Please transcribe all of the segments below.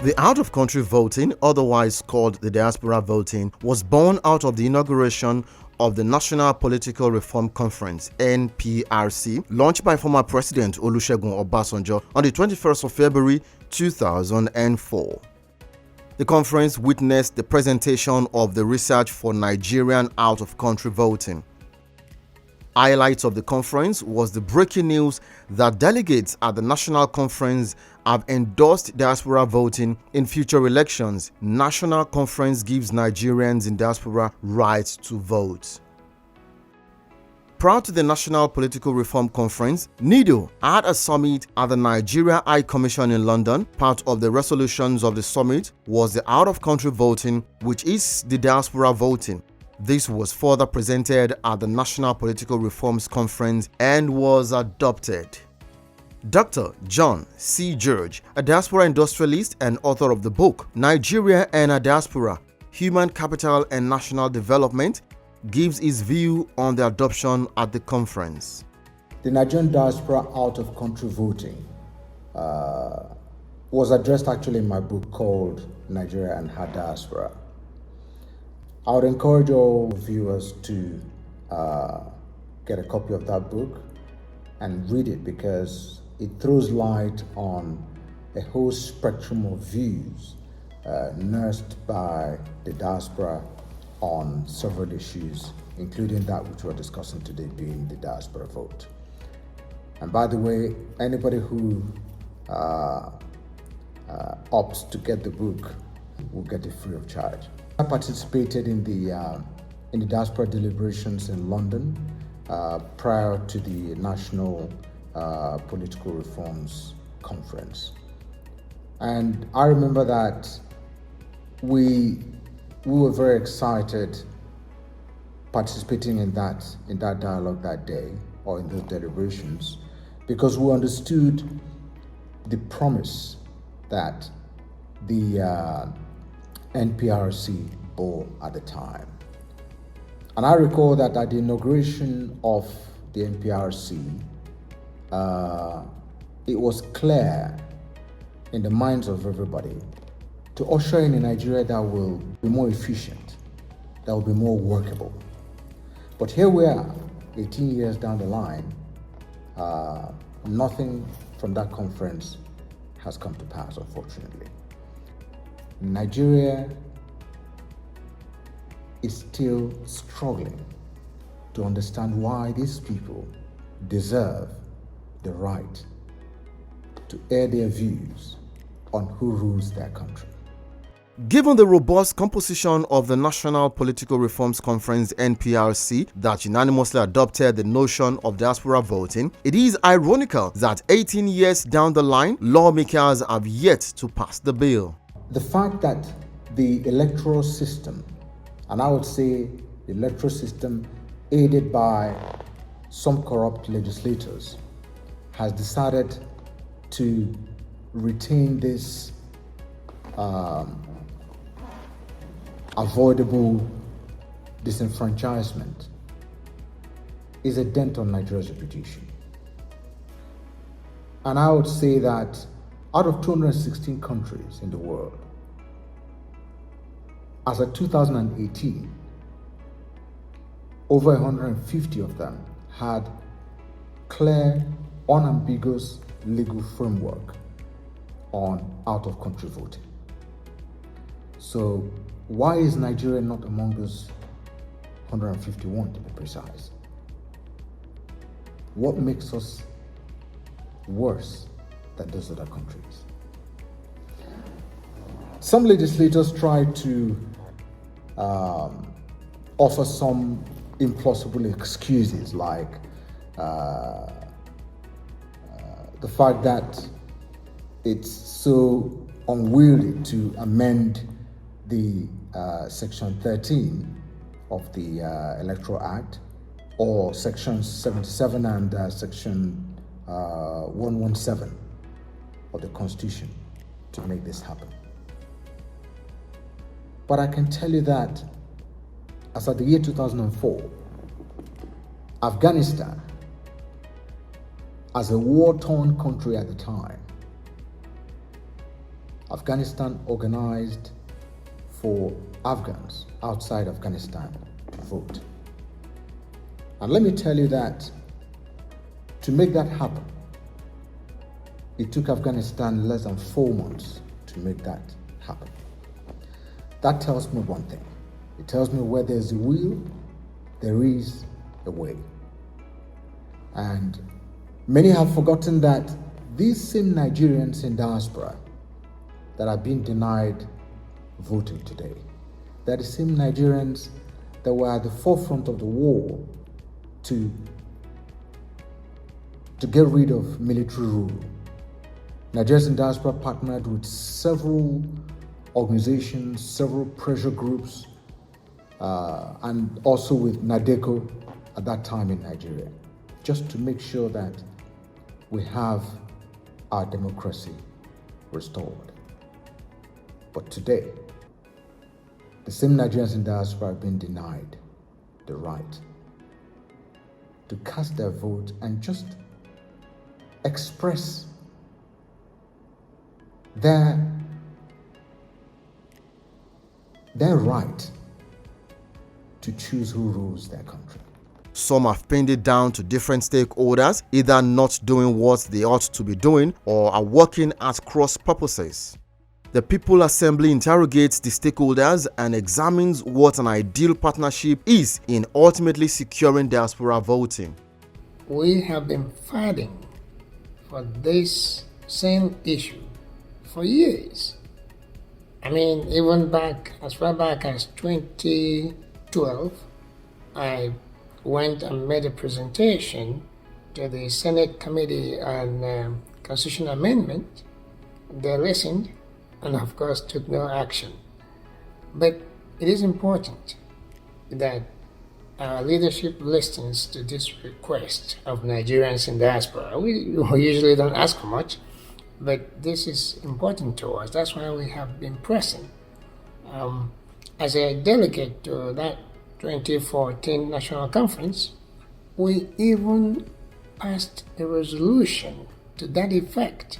The out-of-country voting, otherwise called the diaspora voting, was born out of the inauguration of the National Political Reform Conference (NPRC), launched by former President Olusegun Obasanjo on the 21st of February 2004. The conference witnessed the presentation of the research for Nigerian out-of-country voting. Highlights of the conference was the breaking news that delegates at the national conference have endorsed diaspora voting in future elections. National conference gives Nigerians in diaspora rights to vote. Prior to the National Political Reform Conference, NIDO had a summit at the Nigeria High Commission in London. Part of the resolutions of the summit was the out-of-country voting, which is the diaspora voting. This was further presented at the National Political Reforms Conference and was adopted. Dr. John C. George, a diaspora industrialist and author of the book Nigeria and a Diaspora, Human Capital and National Development, gives his view on the adoption at the conference. The Nigerian diaspora out-of-country voting was addressed actually in my book called Nigeria and her Diaspora. I would encourage all viewers to get a copy of that book and read it, because it throws light on a whole spectrum of views nursed by the diaspora on several issues, including that which we're discussing today, being the diaspora vote. And by the way, anybody who opts to get the book will get it free of charge. I participated in the diaspora deliberations in London prior to the National Political Reforms Conference, and I remember that we were very excited participating in that dialogue that day, or in those deliberations, because we understood the promise that the NPRC bore at the time. And I recall that at the inauguration of the NPRC, it was clear in the minds of everybody to usher in a Nigeria that will be more efficient, that will be more workable. But here we are, 18 years down the line, nothing from that conference has come to pass, unfortunately. Nigeria is still struggling to understand why these people deserve the right to air their views on who rules their country. Given the robust composition of the National Political Reforms Conference (NPRC) that unanimously adopted the notion of diaspora voting, it is ironical that 18 years down the line, lawmakers have yet to pass the bill. The fact that the electoral system, and I would say the electoral system aided by some corrupt legislators, has decided to retain this avoidable disenfranchisement is a dent on Nigeria's reputation. And I would say that out of 216 countries in the world, as of 2018, over 150 of them had clear, unambiguous legal framework on out-of-country voting. So why is Nigeria not among those 151, to be precise? What makes us worse than those other countries? Some legislators try to offer some implausible excuses, like the fact that it's so unwieldy to amend the Section 13 of the Electoral Act, or Section 77 and Section 117 of the Constitution to make this happen. But I can tell you that as of the year 2004, Afghanistan, as a war-torn country at the time, Afghanistan organized for Afghans outside Afghanistan to vote. And let me tell you that to make that happen, it took Afghanistan less than 4 months to make that happen. That tells me one thing. It tells me where there's a will, there is a way. And many have forgotten that these same Nigerians in diaspora that are being denied voting today, they're the same Nigerians that were at the forefront of the war to get rid of military rule. Nigerians in diaspora partnered with several organizations, several pressure groups, and also with NADECO at that time in Nigeria, just to make sure that we have our democracy restored. But today, the same Nigerians in diaspora have been denied the right to cast their vote and just express their right to choose who rules their country. Some have pinned it down to different stakeholders, either not doing what they ought to be doing or are working at cross purposes. The People Assembly interrogates the stakeholders and examines what an ideal partnership is in ultimately securing diaspora voting. We have been fighting for this same issue for years. I mean, even as far back as 2012, I went and made a presentation to the Senate Committee on Constitutional Amendment. They listened and, of course, took no action. But it is important that our leadership listens to this request of Nigerians in diaspora. We usually don't ask for much, but this is important to us. That's why we have been pressing. As a delegate to that 2014 National Conference, we even passed a resolution to that effect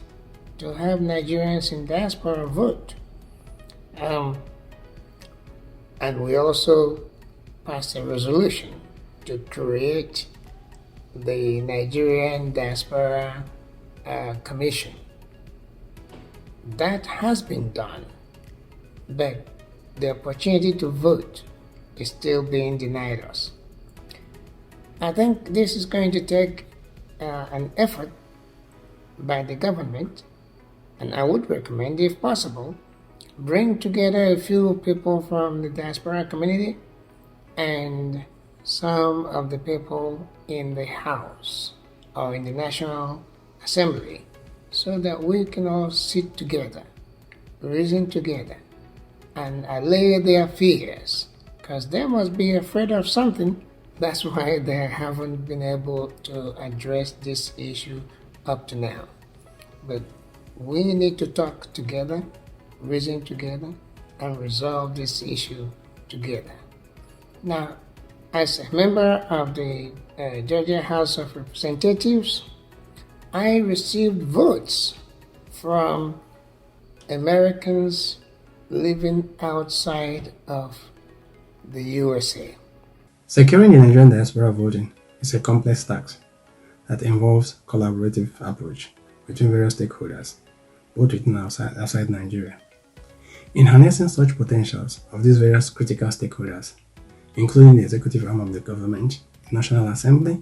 to have Nigerians in diaspora vote. And we also passed a resolution to create the Nigerian Diaspora Commission. That has been done, but the opportunity to vote is still being denied us. I think this is going to take an effort by the government, and I would recommend, if possible, bring together a few people from the diaspora community and some of the people in the House or in the National Assembly, so that we can all sit together, reason together, and allay their fears, because they must be afraid of something. That's why they haven't been able to address this issue up to now. But we need to talk together, reason together, and resolve this issue together. Now, as a member of the Georgia House of Representatives, I received votes from Americans living outside of the USA. Securing the Nigerian diaspora voting is a complex task that involves collaborative approach between various stakeholders, both within and outside Nigeria. In harnessing such potentials of these various critical stakeholders, including the executive arm of the government, the National Assembly,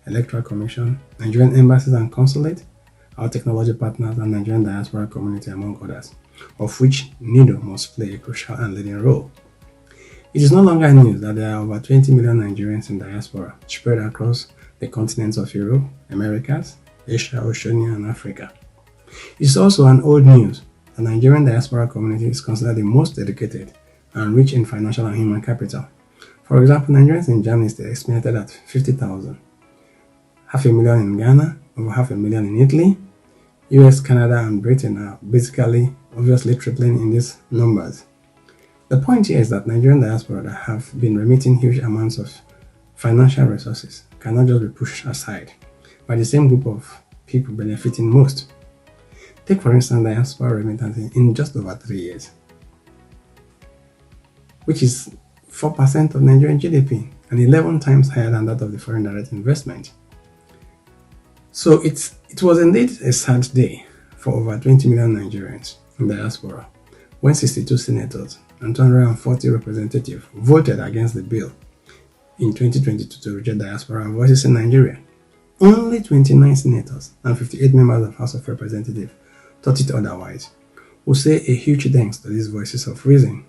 Electoral Commission, Nigerian embassies and consulate, our technology partners, and Nigerian diaspora community, among others, of which NIDO must play a crucial and leading role. It is no longer news that there are over 20 million Nigerians in diaspora spread across the continents of Europe, Americas, Asia, Oceania, and Africa. It is also an old news that the Nigerian diaspora community is considered the most educated and rich in financial and human capital. For example, Nigerians in Germany are estimated at 50,000, 500,000 in Ghana, over 500,000 in Italy. US, Canada, and Britain are basically obviously tripling in these numbers. The point here is that Nigerian diaspora that have been remitting huge amounts of financial resources cannot just be pushed aside by the same group of people benefiting most. Take, for instance, diaspora remittance in just over 3 years, which is 4% of Nigerian GDP and 11 times higher than that of the foreign direct investment. So it was indeed a sad day for over 20 million Nigerians in diaspora when 62 senators and 240 representatives voted against the bill in 2022 to reject diaspora voices in Nigeria. Only 29 senators and 58 members of House of Representatives thought it otherwise. We say a huge thanks to these voices of reason.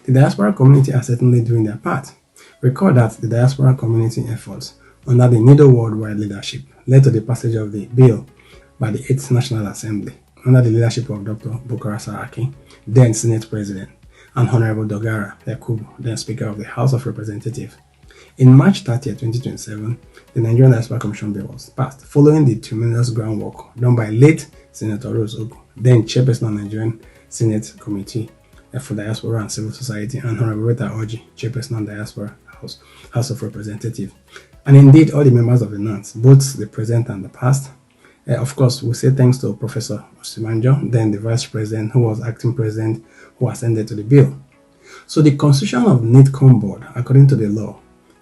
The diaspora community are certainly doing their part. Recall that the diaspora community efforts under the NIDO worldwide leadership led to the passage of the bill by the 8th National Assembly under the leadership of Dr. Bukara Saraki, then Senate President, and Honorable Dogara Yakubu, then Speaker of the House of Representatives. In March 30, 2027, the Nigerian Diaspora Commission Bill was passed, following the tremendous groundwork done by late Senator Rose Ogu, then Chairperson of Nigerian Senate Committee for Diaspora and Civil Society, and Honorable Rita Oji, Chairperson of Diaspora House of Representatives. And indeed, all the members of the NANS, both the present and the past. Of course, we say thanks to Professor Osimanjo, then the Vice President, who was acting President, who ascended to the bill. So the constitution of NIDCOM board, according to the law,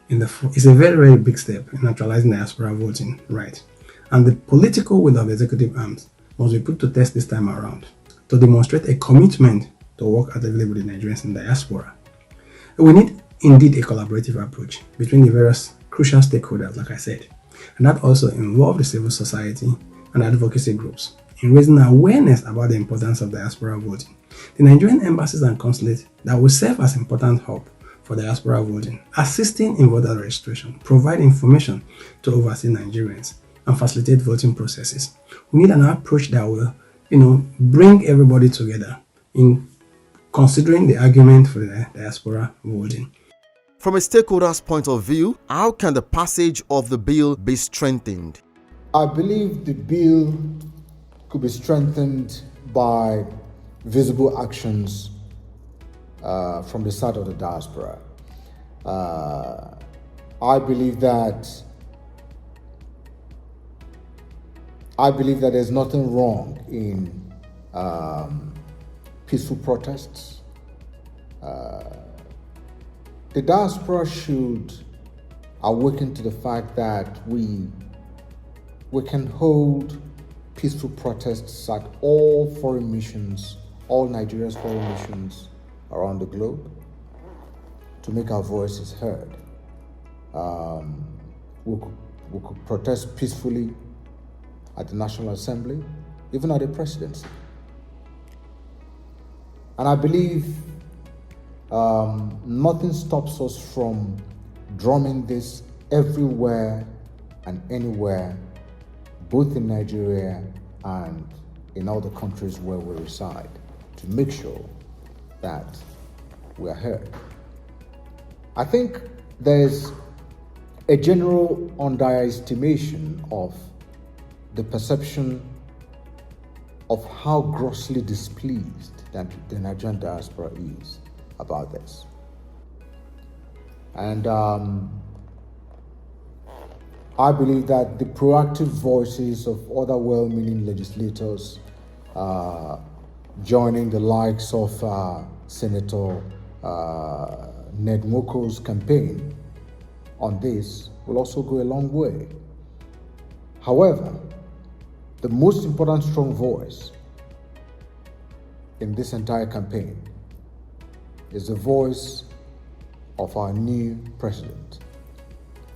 is a very, very big step in naturalizing diaspora voting right. And the political will of executive arms must be put to test this time around to demonstrate a commitment to work actively with the Nigerians in diaspora. We need indeed a collaborative approach between the various crucial stakeholders, like I said, and that also involves the civil society and advocacy groups in raising awareness about the importance of diaspora voting. The Nigerian embassies and consulates that will serve as important hub for diaspora voting, assisting in voter registration, provide information to oversee Nigerians, and facilitate voting processes. We need an approach that will, bring everybody together in considering the argument for the diaspora voting. From a stakeholder's point of view, how can the passage of the bill be strengthened? I believe the bill could be strengthened by visible actions from the side of the diaspora. I believe that there's nothing wrong in peaceful protests. The diaspora should awaken to the fact that we can hold peaceful protests at all foreign missions, all Nigeria's foreign missions around the globe, to make our voices heard. We could protest peacefully at the National Assembly, even at the presidency. And I believe nothing stops us from drumming this everywhere and anywhere, both in Nigeria and in all the countries where we reside, to make sure that we are heard. I think there's a general underestimation of the perception of how grossly displeased that the Nigerian diaspora is about this. And I believe that the proactive voices of other well-meaning legislators joining the likes of Senator Ned Nwoko's campaign on this will also go a long way. However, the most important strong voice in this entire campaign is the voice of our new president,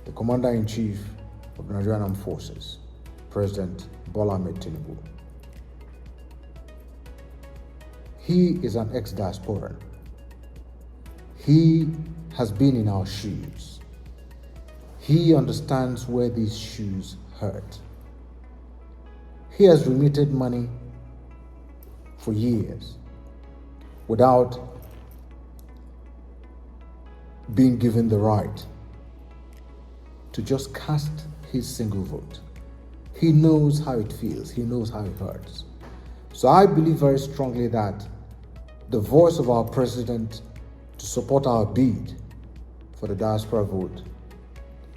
the Commander-in-Chief of the Nigerian Armed Forces, President Bola Ahmed Tinubu. He is an ex-diasporan. He has been in our shoes. He understands where these shoes hurt. He has remitted money for years without being given the right to just cast his single vote. He knows how it feels. He knows how it hurts. So I believe very strongly that the voice of our president to support our bid for the diaspora vote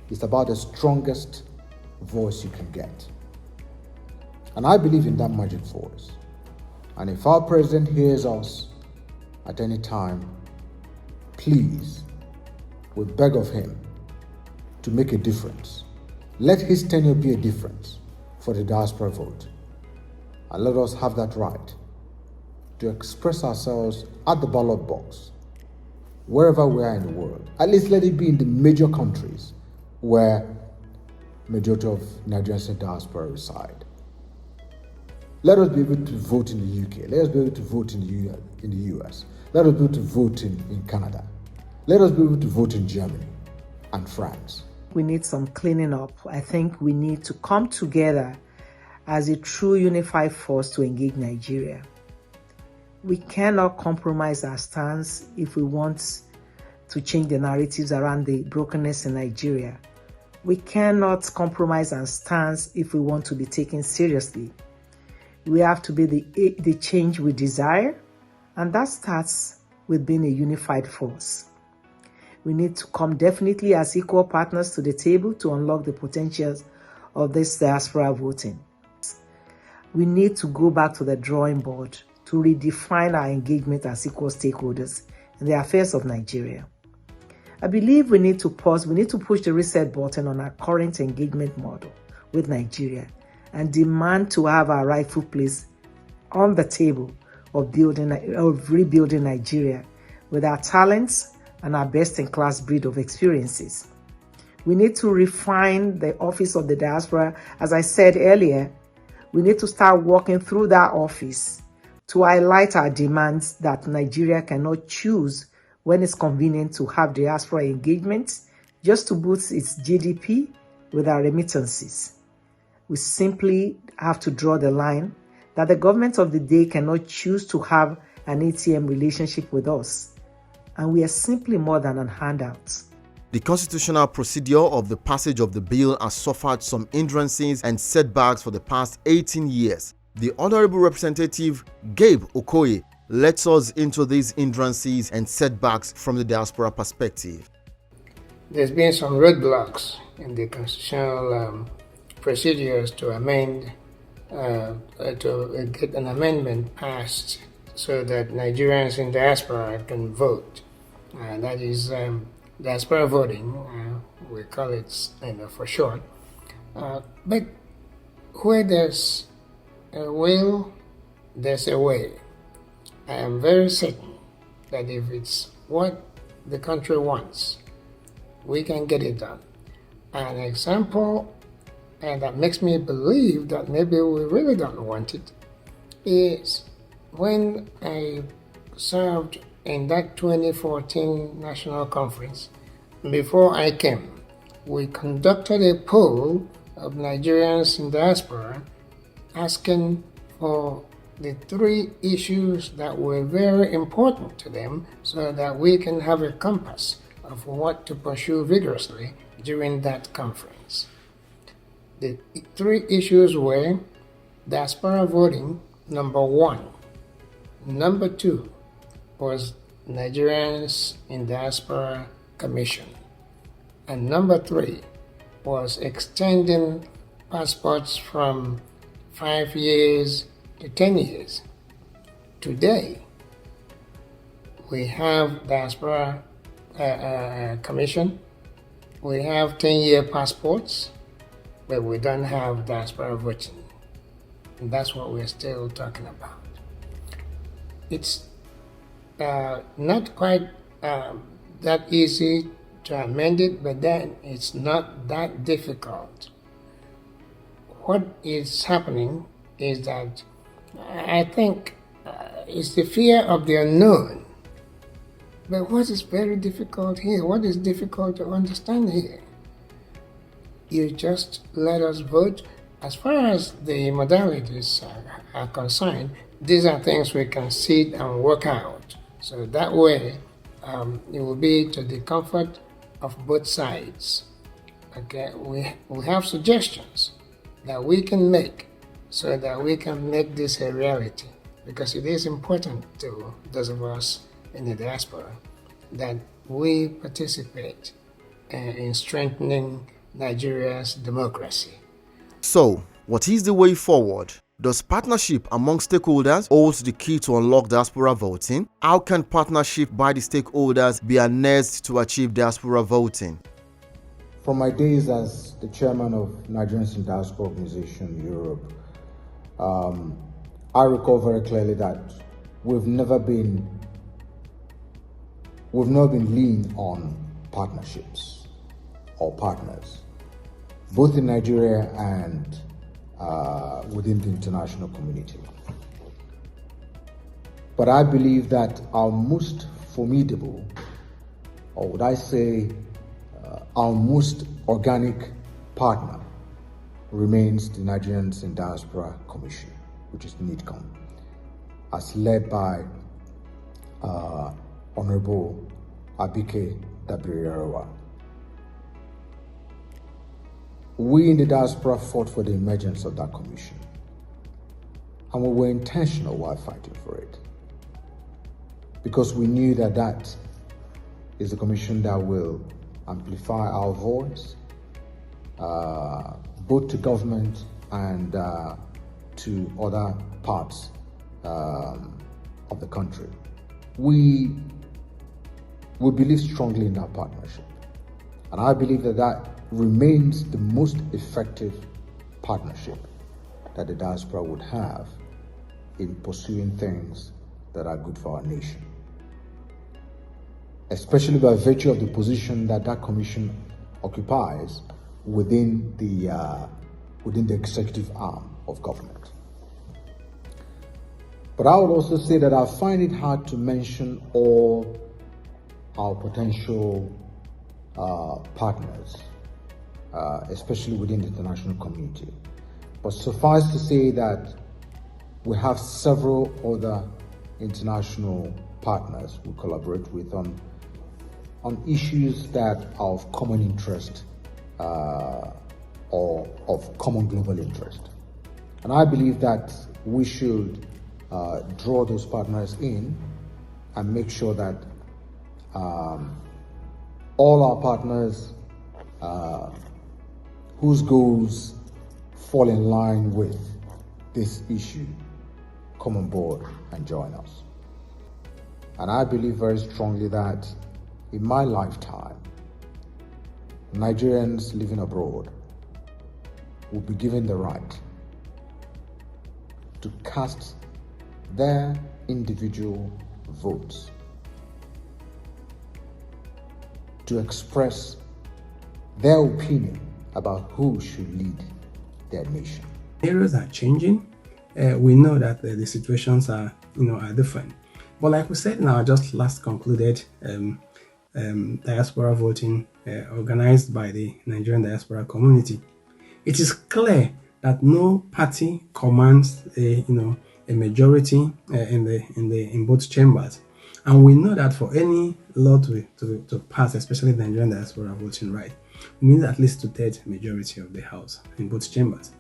is about the strongest voice you can get. And I believe in that magic voice. And if our president hears us at any time, please, we beg of him to make a difference. Let his tenure be a difference for the diaspora vote. And let us have that right to express ourselves at the ballot box, wherever we are in the world. At least let it be in the major countries where majority of Nigerians in diaspora reside. Let us be able to vote in the UK. Let us be able to vote in the US. Let us be able to vote in Canada. Let us be able to vote in Germany and France. We need some cleaning up. I think we need to come together as a true unified force to engage Nigeria. We cannot compromise our stance if we want to change the narratives around the brokenness in Nigeria. We cannot compromise our stance if we want to be taken seriously. We have to be the change we desire, and that starts with being a unified force. We need to come definitely as equal partners to the table to unlock the potentials of this diaspora voting. We need to go back to the drawing board to redefine our engagement as equal stakeholders in the affairs of Nigeria. I believe we need to pause, we need to push the reset button on our current engagement model with Nigeria and demand to have our rightful place on the table of rebuilding Nigeria with our talents and our best-in-class breed of experiences. We need to refine the office of the diaspora. As I said earlier, we need to start working through that office to highlight our demands that Nigeria cannot choose when it's convenient to have diaspora engagement just to boost its GDP with our remittances. We simply have to draw the line that the government of the day cannot choose to have an ATM relationship with us, and we are simply more than a handout. The constitutional procedure of the passage of the bill has suffered some hindrances and setbacks for the past 18 years. The Honorable Representative Gabe Okoye lets us into these hindrances and setbacks from the diaspora perspective. There's been some roadblocks in the constitutional procedures to amend, to get an amendment passed so that Nigerians in diaspora can vote. That is diaspora voting, we call it for short. But where there's a will, there's a way. I am very certain that if it's what the country wants, we can get it done. An example, and that makes me believe that maybe we really don't want it, is when I served in that 2014 national conference. Before I came, we conducted a poll of Nigerians in diaspora asking for the 3 issues that were very important to them so that we can have a compass of what to pursue vigorously during that conference. The 3 issues were diaspora voting, number 1. Number 2 was Nigerians in Diaspora Commission. And number 3 was extending passports from 5 years to 10 years. Today, we have Diaspora Commission, we have 10-year passports, but we don't have diaspora voting. And that's what we're still talking about. It's not quite that easy to amend it, but then it's not that difficult. What is happening is that I think it's the fear of the unknown. But what is very difficult here? What is difficult to understand here? You just let us vote. As far as the modalities are concerned, these are things we can sit and work out. So that way, it will be to the comfort of both sides. Okay, we have suggestions that we can make so that we can make this a reality, because it is important to those of us in the diaspora that we participate in strengthening Nigeria's democracy. So, what is the way forward? Does partnership among stakeholders hold the key to unlock diaspora voting? How can partnership by the stakeholders be harnessed to achieve diaspora voting? From my days as the chairman of Nigerians in Diaspora Organization Europe, I recall very clearly that we've never been lean on partnerships or partners, both in Nigeria and within the international community. But I believe that our most formidable, or would I say our most organic partner, remains the Nigerians in Diaspora Commission, which is NIDCOM, as led by Honorable Abike Dabiriarawa. We in the diaspora fought for the emergence of that commission, and we were intentional while fighting for it, because we knew that that is a commission that will amplify our voice, both to government and to other parts of the country. We believe strongly in that partnership, and I believe that that remains the most effective partnership that the diaspora would have in pursuing things that are good for our nation, especially by virtue of the position that that commission occupies within the executive arm of government. But I would also say that I find it hard to mention all our potential partners, especially within the international community. But suffice to say that we have several other international partners we collaborate with on issues that are of common interest or of common global interest. And I believe that we should draw those partners in and make sure that all our partners whose goals fall in line with this issue come on board and join us. And I believe very strongly that in my lifetime, Nigerians living abroad will be given the right to cast their individual votes, to express their opinion about who should lead their nation. Areas are changing. We know that the situations are different. But like we said in our just last concluded diaspora voting organized by the Nigerian diaspora community, it is clear that no party commands a majority in both chambers, and we know that for any law to pass, especially the Nigerian diaspora voting right, we need at least 2/3 majority of the House in both chambers.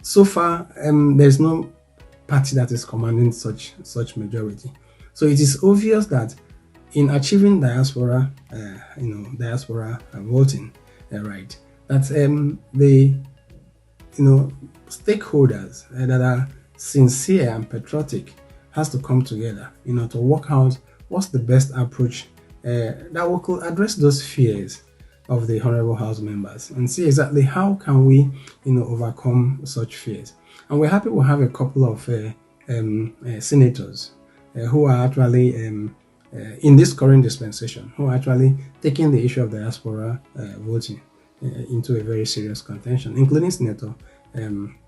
So far, there's no party that is commanding such majority. So it is obvious that in achieving diaspora voting right, that the stakeholders that are sincere and patriotic has to come together, to work out what's the best approach that we could address those fears of the honorable House members and see exactly how can we, overcome such fears. And we're happy we have a couple of senators who are actually in this current dispensation, who are actually taking the issue of diaspora voting into a very serious contention, including Senator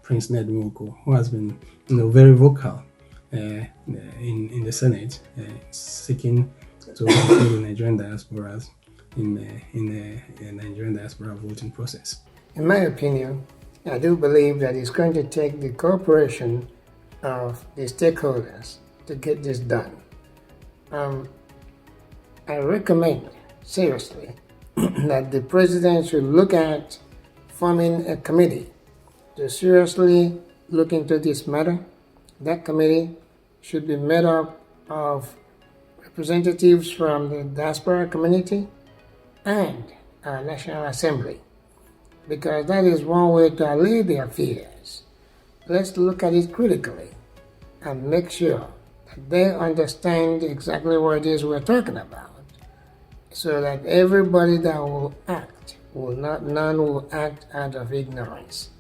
Prince Ned Nwoko, who has been very vocal in the Senate, seeking to include the Nigerian diasporas in the Nigerian diaspora voting process. In my opinion, I do believe that it's going to take the cooperation of the stakeholders to get this done. I recommend seriously that the president should look at forming a committee to seriously look into this matter. That committee should be made up of representatives from the diaspora community and our National Assembly, because that is one way to allay their fears let's look at it critically and make sure that they understand exactly what it is we're talking about, so that everybody that will act none will act out of ignorance.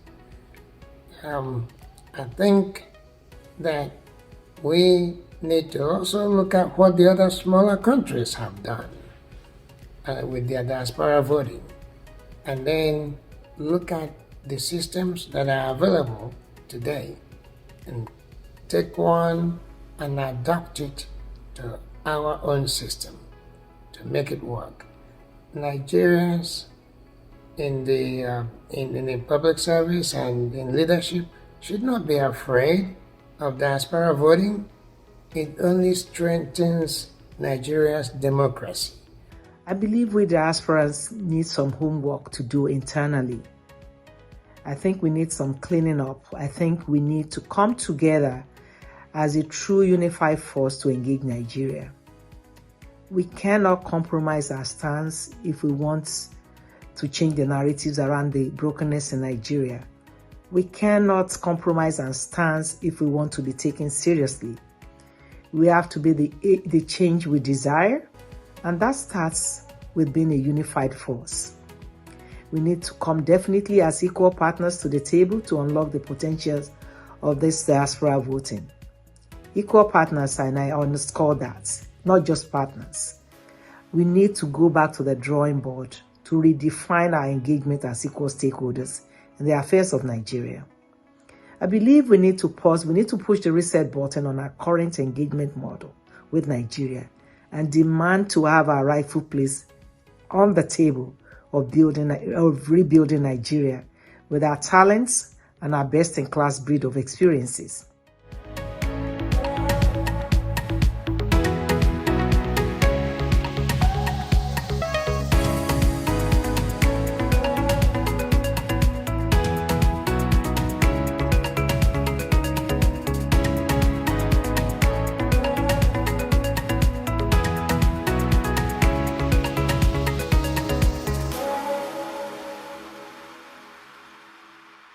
I think that we need to also look at what the other smaller countries have done with their diaspora voting, and then look at the systems that are available today and take one and adopt it to our own system to make it work. Nigerians in the public service and in leadership should not be afraid of diaspora voting. It only strengthens Nigeria's democracy. I believe we diasporans need some homework to do internally. I think we need some cleaning up. I think we need to come together as a true unified force to engage Nigeria. We cannot compromise our stance if we want to change the narratives around the brokenness in Nigeria. We cannot compromise our stance if we want to be taken seriously. We have to be the change we desire, and that starts with being a unified force. We need to come definitely as equal partners to the table to unlock the potentials of this diaspora voting. Equal partners, and I underscore that, not just partners. We need to go back to the drawing board to redefine our engagement as equal stakeholders in the affairs of Nigeria. I believe we need to pause, we need to push the reset button on our current engagement model with Nigeria and demand to have our rightful place on the table of rebuilding Nigeria with our talents and our best-in-class breed of experiences.